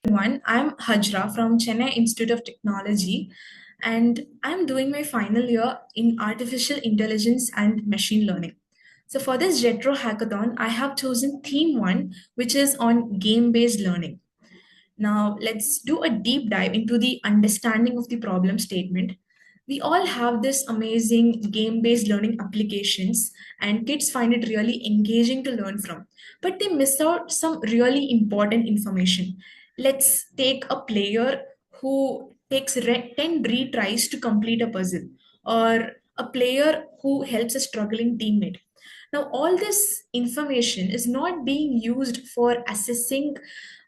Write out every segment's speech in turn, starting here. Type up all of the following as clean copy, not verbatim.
Everyone, I'm Hajra from Chennai Institute of Technology, and I'm doing my final year in artificial intelligence and machine learning. So for this JETRO hackathon, I have chosen theme 1, which is on game-based learning. Now, let's do a deep dive into the understanding of the problem statement. We all have this amazing game based learning applications, and kids find it really engaging to learn from, but they miss out some really important information. Let's take a player who takes 10 retries to complete a puzzle, or a player who helps a struggling teammate. Now, all this information is not being used for assessing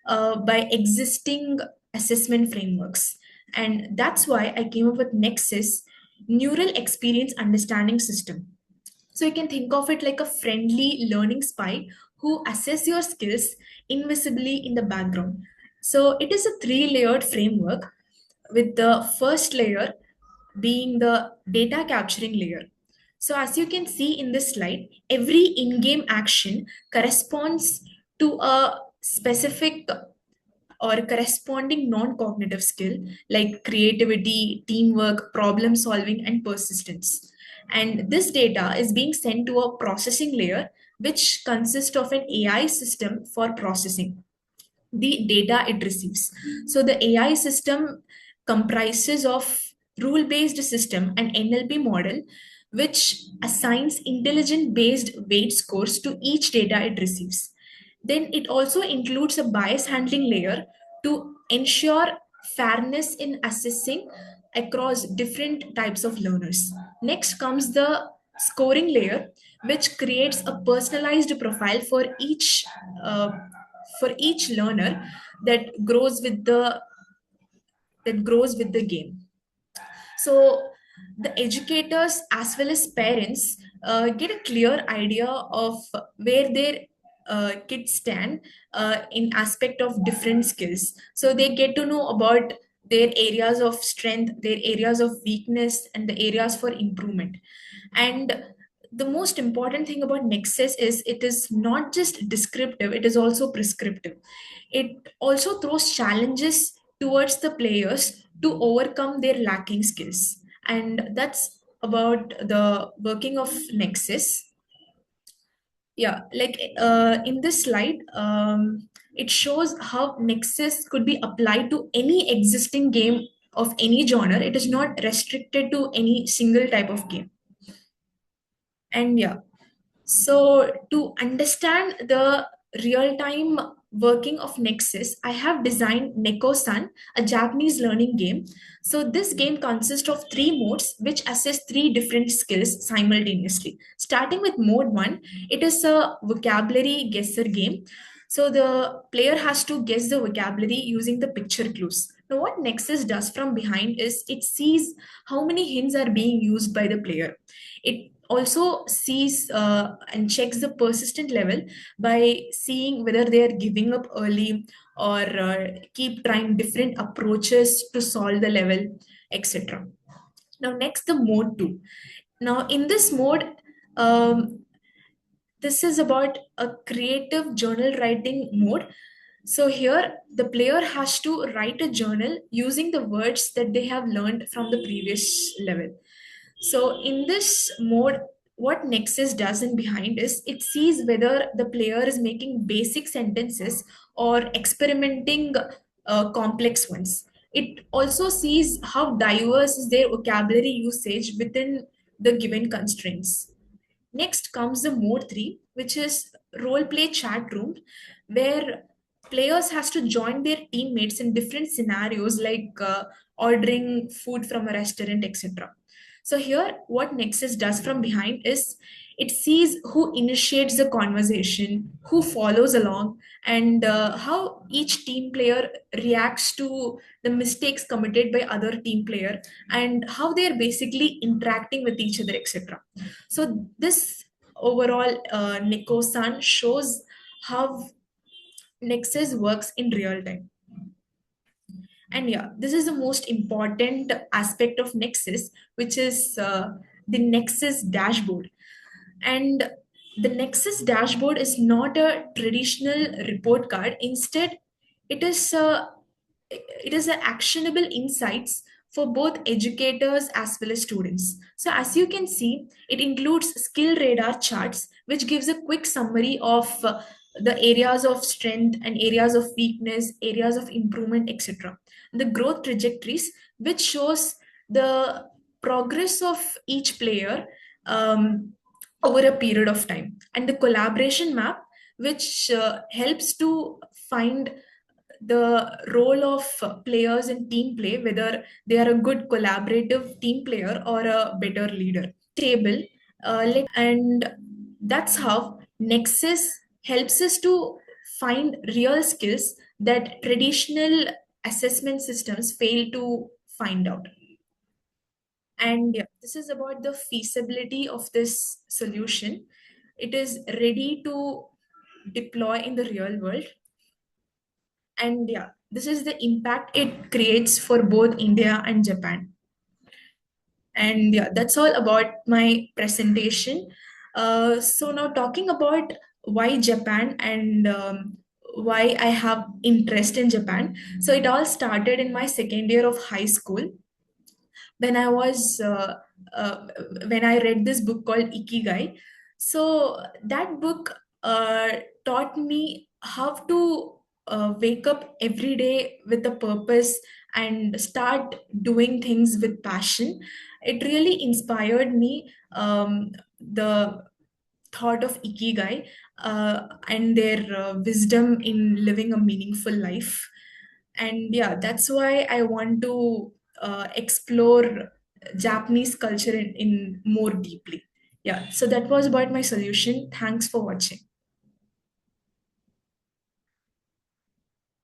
by existing assessment frameworks. And that's why I came up with Nexus Neural Experience Understanding System. So you can think of it like a friendly learning spy who assess your skills invisibly in the background. So it is a three-layered framework, with the first layer being the data capturing layer. So as you can see in this slide, every in-game action corresponds to a specific or corresponding non-cognitive skill like creativity, teamwork, problem solving, and persistence. And this data is being sent to a processing layer, which consists of an AI system for processing the data it receives. So the AI system comprises of rule-based system and NLP model, which assigns intelligent-based weight scores to each data it receives. Then it also includes a bias handling layer to ensure fairness in assessing across different types of learners. Next comes the scoring layer, which creates a personalized profile uh, for each learner that grows with the game. So the educators as well as parents get a clear idea of where their kids stand in aspect of different skills. So they get to know about their areas of strength, their areas of weakness, and the areas for improvement. And the most important thing about Nexus is it is not just descriptive, it is also prescriptive. It also throws challenges towards the players to overcome their lacking skills. And that's about the working of Nexus. Yeah, like in this slide, it shows how Nexus could be applied to any existing game of any genre. It is not restricted to any single type of game. And yeah, so to understand the real-time working of Nexus, I have designed Neko-san, a Japanese learning game. So this game consists of three modes which assess three different skills simultaneously. Starting with mode 1, it is a vocabulary guesser game. So the player has to guess the vocabulary using the picture clues. Now what Nexus does from behind is it sees how many hints are being used by the player. It also sees and checks the persistent level by seeing whether they are giving up early or keep trying different approaches to solve the level, etc. Now, next, the mode 2. Now, in this mode, um, this is about a creative journal writing mode. So here, the player has to write a journal using the words that they have learned from the previous level. So in this mode, what Nexus does in behind is it sees whether the player is making basic sentences or experimenting complex ones. It also sees how diverse is their vocabulary usage within the given constraints. Next comes the mode 3, which is role play chat room, where players has to join their teammates in different scenarios like ordering food from a restaurant, etc. So here, what Nexus does from behind is it sees who initiates the conversation, who follows along, and how each team player reacts to the mistakes committed by other team player, and how they are basically interacting with each other, etc. So this overall Neko-san shows how Nexus works in real time. And yeah, this is the most important aspect of Nexus, which is the Nexus dashboard. And the Nexus dashboard is not a traditional report card. Instead, it is it is a actionable insights for both educators as well as students. So as you can see, it includes skill radar charts, which gives a quick summary of the areas of strength and areas of weakness, areas of improvement, etc. The growth trajectories, which shows the progress of each player over a period of time, and the collaboration map, which helps to find the role of players in team play, whether they are a good collaborative team player or a better leader. Table, and that's how Nexus helps us to find real skills that traditional assessment systems fail to find out. And yeah, this is about the feasibility of this solution. It is ready to deploy in the real world. And yeah, this is the impact it creates for both India and Japan. And yeah, that's all about my presentation. So now talking about why Japan and why I have interest in Japan. So it all started in my second year of high school when I was uh, when I read this book called Ikigai. So that book taught me how to wake up every day with a purpose and start doing things with passion. It really inspired me. The thought of Ikigai and their wisdom in living a meaningful life. And yeah, that's why I want to explore Japanese culture in more deeply. Yeah, so that was about my solution. Thanks for watching.